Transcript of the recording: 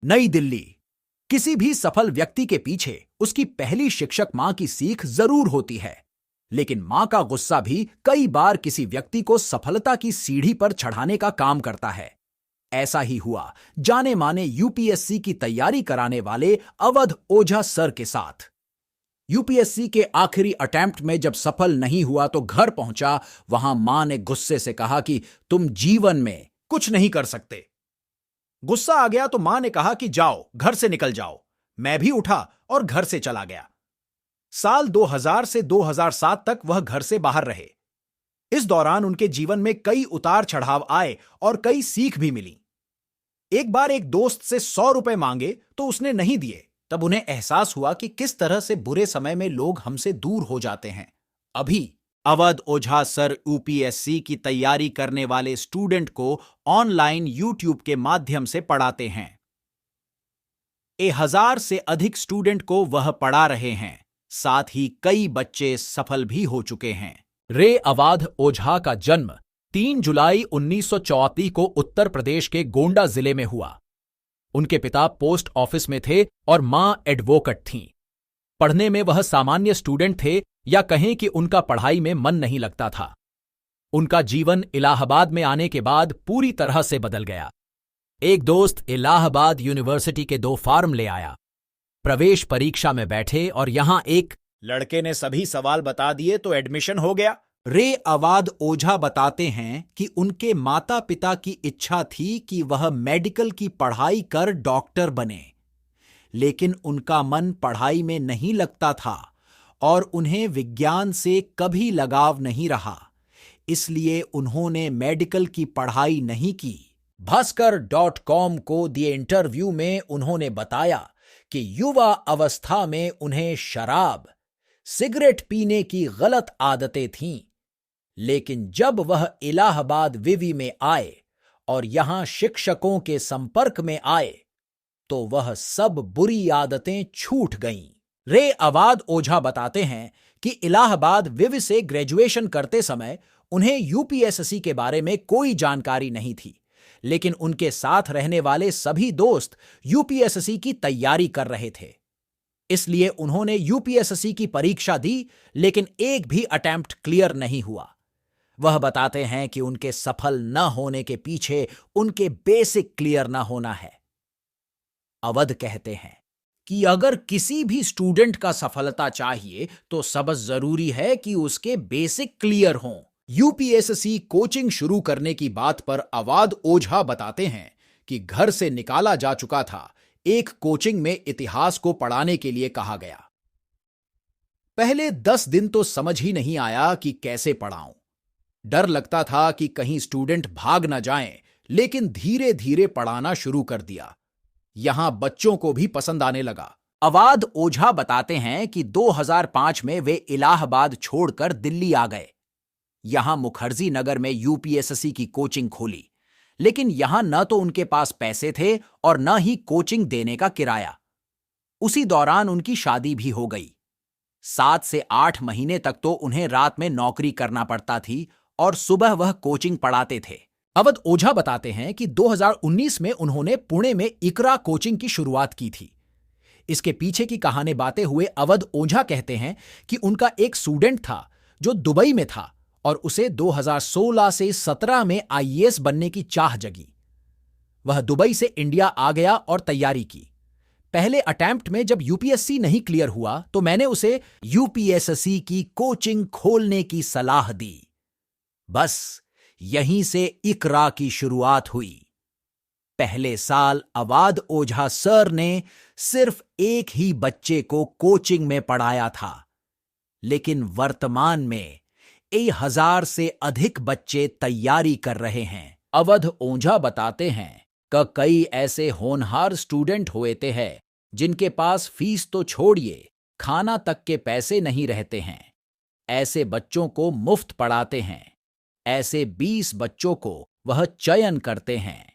नई दिल्ली। किसी भी सफल व्यक्ति के पीछे उसकी पहली शिक्षक मां की सीख जरूर होती है, लेकिन मां का गुस्सा भी कई बार किसी व्यक्ति को सफलता की सीढ़ी पर चढ़ाने का काम करता है। ऐसा ही हुआ जाने माने यूपीएससी की तैयारी कराने वाले अवध ओझा सर के साथ। यूपीएससी के आखिरी अटेम्प्ट में जब सफल नहीं हुआ तो घर पहुंचा, वहां मां ने गुस्से से कहा कि तुम जीवन में कुछ नहीं कर सकते। गुस्सा आ गया तो मां ने कहा कि जाओ, घर से निकल जाओ। मैं भी उठा और घर से चला गया। साल 2000 से 2007 तक वह घर से बाहर रहे। इस दौरान उनके जीवन में कई उतार चढ़ाव आए और कई सीख भी मिली। एक बार एक दोस्त से 100 रुपए मांगे तो उसने नहीं दिए। तब उन्हें एहसास हुआ कि किस तरह से बुरे समय में लोग हमसे दूर हो जाते हैं। अभी अवध ओझा सर यूपीएससी की तैयारी करने वाले स्टूडेंट को ऑनलाइन यूट्यूब के माध्यम से पढ़ाते हैं। 1000 से अधिक स्टूडेंट को वह पढ़ा रहे हैं। साथ ही कई बच्चे सफल भी हो चुके हैं। रे अवध ओझा का जन्म 3 जुलाई 1934 को उत्तर प्रदेश के गोंडा जिले में हुआ। उनके पिता पोस्ट ऑफिस में थे और मां एडवोकेट थीं। पढ़ने में वह सामान्य स्टूडेंट थे, या कहें कि उनका पढ़ाई में मन नहीं लगता था। उनका जीवन इलाहाबाद में आने के बाद पूरी तरह से बदल गया। एक दोस्त इलाहाबाद यूनिवर्सिटी के 2 फॉर्म ले आया। प्रवेश परीक्षा में बैठे और यहां एक लड़के ने सभी सवाल बता दिए तो एडमिशन हो गया। रे अवध ओझा बताते हैं कि उनके माता पिता की इच्छा थी कि वह मेडिकल की पढ़ाई कर डॉक्टर बने, लेकिन उनका मन पढ़ाई में नहीं लगता था और उन्हें विज्ञान से कभी लगाव नहीं रहा। इसलिए उन्होंने मेडिकल की पढ़ाई नहीं की। भास्कर.com को दिए इंटरव्यू में उन्होंने बताया कि युवा अवस्था में उन्हें शराब, सिगरेट पीने की गलत आदतें थीं, लेकिन जब वह इलाहाबाद विवि में आए और यहां शिक्षकों के संपर्क में आए तो वह सब बुरी आदतें छूट गईं। रे अवध ओझा बताते हैं कि इलाहाबाद विवि से ग्रेजुएशन करते समय उन्हें यूपीएससी के बारे में कोई जानकारी नहीं थी, लेकिन उनके साथ रहने वाले सभी दोस्त यूपीएससी की तैयारी कर रहे थे। इसलिए उन्होंने यूपीएससी की परीक्षा दी, लेकिन एक भी अटेम्प्ट क्लियर नहीं हुआ। वह बताते हैं कि उनके सफल न होने के पीछे उनके बेसिक क्लियर न होना है। अवध कहते हैं कि अगर किसी भी स्टूडेंट का सफलता चाहिए तो सबसे जरूरी है कि उसके बेसिक क्लियर हों। यूपीएससी कोचिंग शुरू करने की बात पर अवध ओझा बताते हैं कि घर से निकाला जा चुका था। एक कोचिंग में इतिहास को पढ़ाने के लिए कहा गया। पहले 10 दिन तो समझ ही नहीं आया कि कैसे पढ़ाऊं। डर लगता था कि कहीं स्टूडेंट भाग न जाएं, लेकिन धीरे धीरे पढ़ाना शुरू कर दिया। यहां बच्चों को भी पसंद आने लगा। अवध ओझा बताते हैं कि 2005 में वे इलाहाबाद छोड़कर दिल्ली आ गए। यहां मुखर्जी नगर में यूपीएससी की कोचिंग खोली, लेकिन यहां न तो उनके पास पैसे थे और न ही कोचिंग देने का किराया। उसी दौरान उनकी शादी भी हो गई। 7 से 8 महीने तक तो उन्हें रात में नौकरी करना पड़ता थी और सुबह वह कोचिंग पढ़ाते थे। अवध ओझा बताते हैं कि 2019 में उन्होंने पुणे में इकरा कोचिंग की शुरुआत की थी। इसके पीछे की कहानी बातें हुए अवध ओझा कहते हैं कि उनका एक स्टूडेंट था जो दुबई में था और उसे 2016 से 17 में आईएएस बनने की चाह जगी। वह दुबई से इंडिया आ गया और तैयारी की। पहले अटेम्प्ट में जब यूपीएससी नहीं क्लियर हुआ तो मैंने उसे यूपीएससी की कोचिंग खोलने की सलाह दी। बस यहीं से इकरा की शुरुआत हुई। पहले साल अवध ओझा सर ने सिर्फ एक ही बच्चे को कोचिंग में पढ़ाया था, लेकिन वर्तमान में 1000 से अधिक बच्चे तैयारी कर रहे हैं। अवध ओझा बताते हैं कि कई ऐसे होनहार स्टूडेंट होते हैं जिनके पास फीस तो छोड़िए, खाना तक के पैसे नहीं रहते हैं। ऐसे बच्चों को मुफ्त पढ़ाते हैं। ऐसे 20 बच्चों को वह चयन करते हैं।